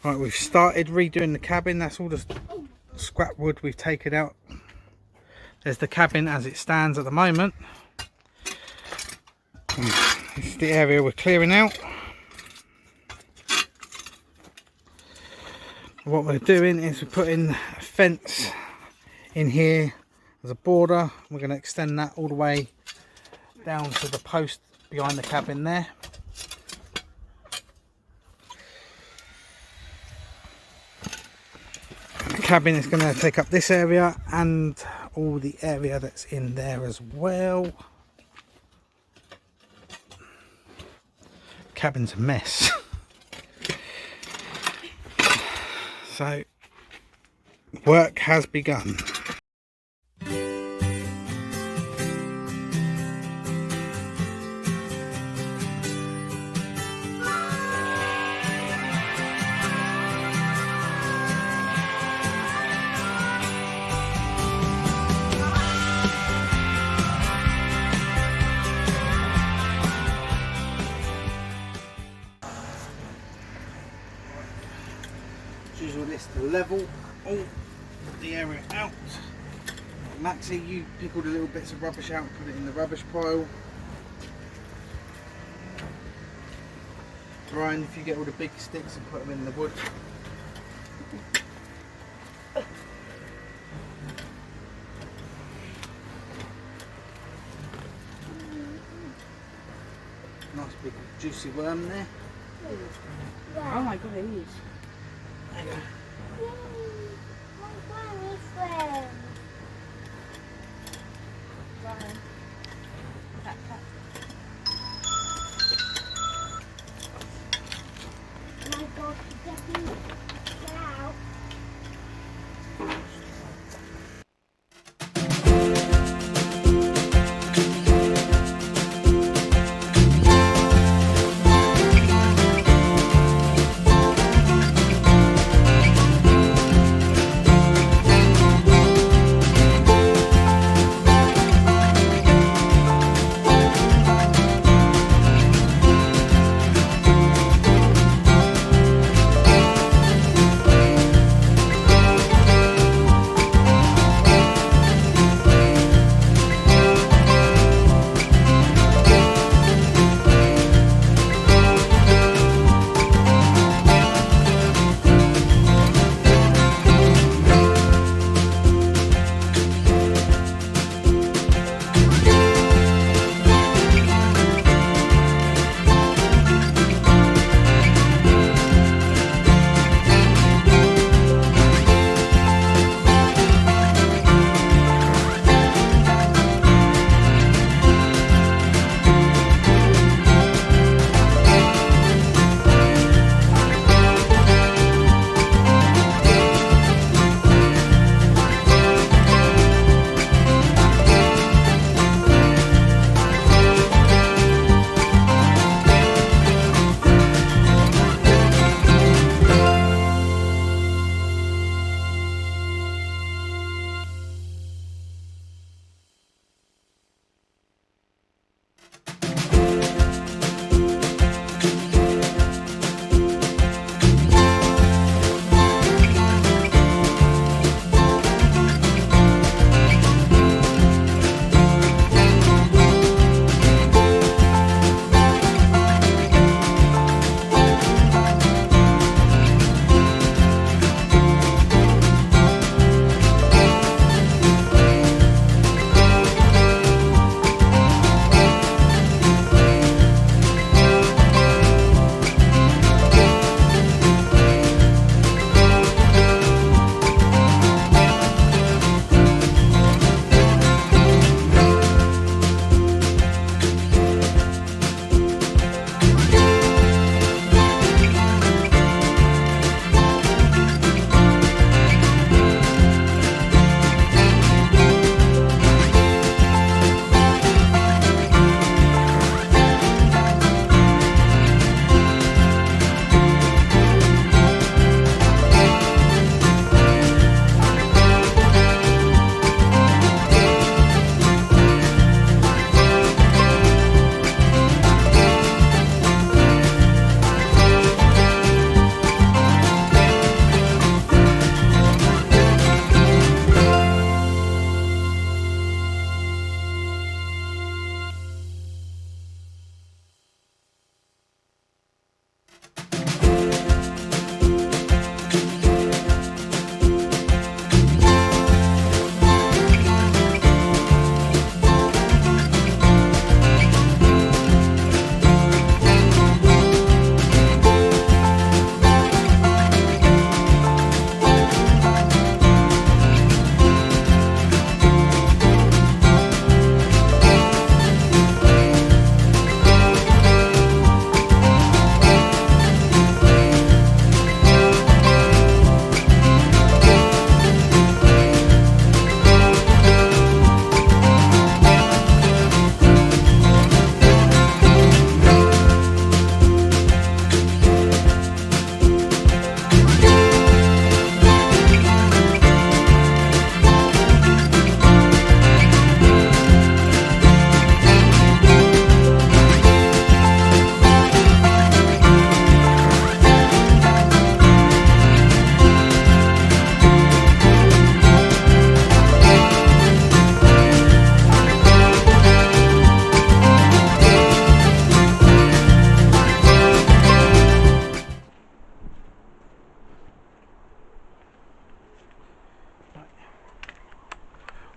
Right, we've started redoing the cabin. That's all the scrap wood we've taken out. There's the cabin as it stands at the moment. This is the area we're clearing out. What we're doing is we're putting a fence in here as a border. We're going to extend that all the way down to the post behind the cabin there. The cabin is going to take up this area and all the area that's in there as well. Cabin's a mess. So work has begun. Usual list to level all the area out. Maxie, you pick all the little bits of rubbish out and put it in the rubbish pile. Brian, if you get all the big sticks and put them in the wood. Nice big juicy worm there. Oh my god, it is. There you go.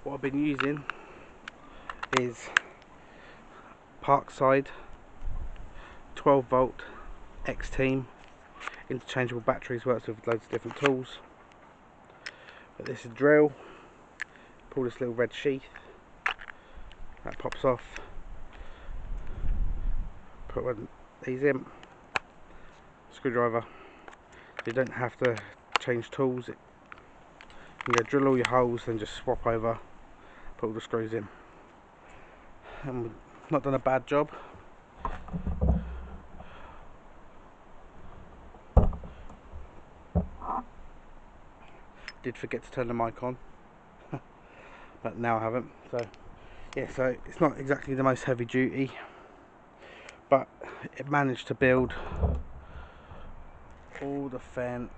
What I've been using is Parkside 12 volt e.t.c. interchangeable batteries, works with loads of different tools. But this is a drill, pull this little red sheath, that pops off, put one of these in, screwdriver, so you don't have to change tools. You can go drill all your holes, then just swap over, put all the screws in. And we've not done a bad job. Did forget to turn the mic on, but now I haven't. So yeah, so it's not exactly the most heavy duty, but it managed to build all the fence,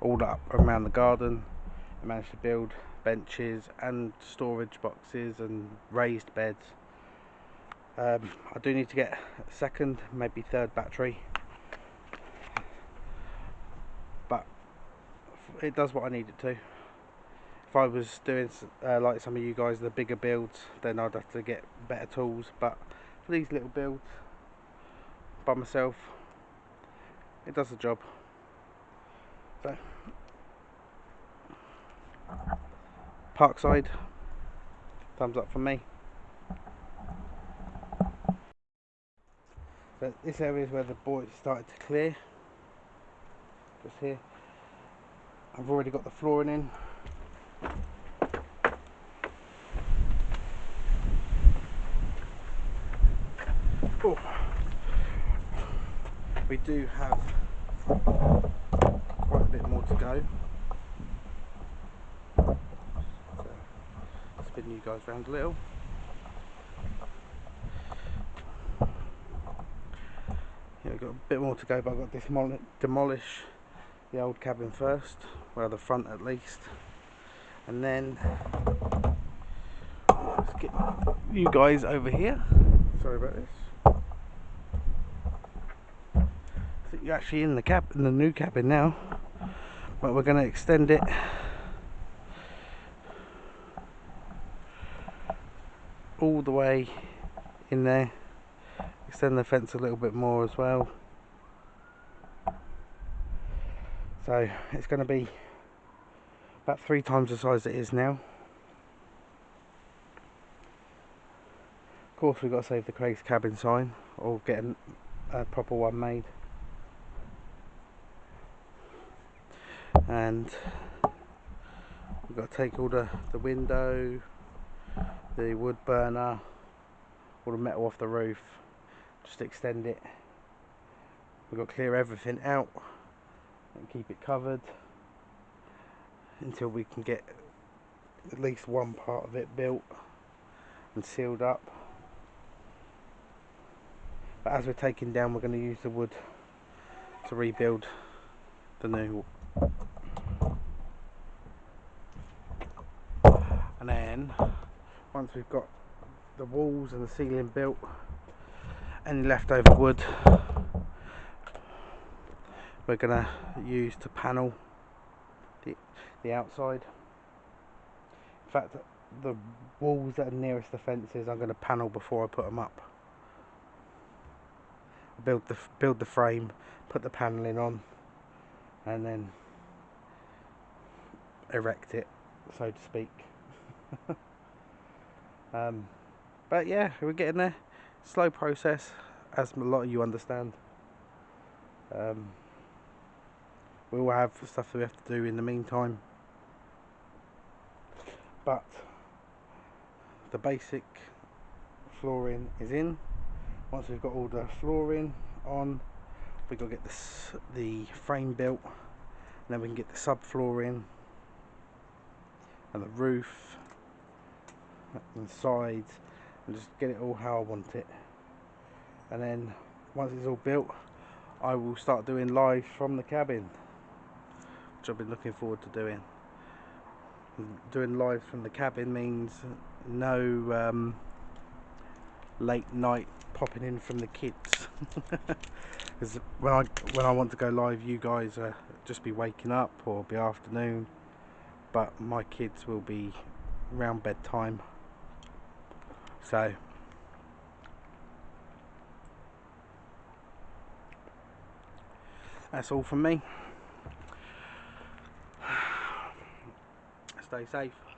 all up around the garden. It managed to build benches and storage boxes and raised beds. I do need to get a second, maybe third battery, but it does what I need it to. If I was doing like some of you guys, the bigger builds, then I'd have to get better tools, but for these little builds by myself, it does the job. So Parkside, thumbs up from me. So this area is where the boys started to clear, just here. I've already got the flooring in. Oh. We do have quite a bit more to go. So, spin you guys around a little. Yeah, we've got a bit more to go, but I've got to demolish the old cabin first, well, the front at least, and then let's get you guys over here. Sorry about this. So you're actually in the new cabin now, but we're going to extend it all the way in there, extend the fence a little bit more as well. So it's going to be about 3 times the size it is now. Of course, we've got to save the Craig's Cabin sign, or get a proper one made. And we've got to take all the window, the wood burner, all the metal off the roof, just extend it. We've got to clear everything out and keep it covered until we can get at least one part of it built and sealed up. But as we're taking down, we're going to use the wood to rebuild the new. And then once we've got the walls and the ceiling built, any leftover wood we're going to use to panel the outside. In fact, the walls that are nearest the fences I'm going to panel before I put them up. Build the frame, put the paneling on, and then erect it, so to speak. But yeah, we're getting there. Slow process, as a lot of you understand. We will have stuff that we have to do in the meantime, but the basic flooring is in. Once we've got all the flooring on, we've got to get the frame built, and then we can get the subflooring and the roof and sides, and just get it all how I want it. And then once it's all built, I will start doing live from the cabin, which I've been looking forward to doing. Doing live from the cabin means no late night popping in from the kids. Because when I want to go live, you guys just be waking up or be afternoon, but my kids will be round bedtime. So that's all from me. Stay safe.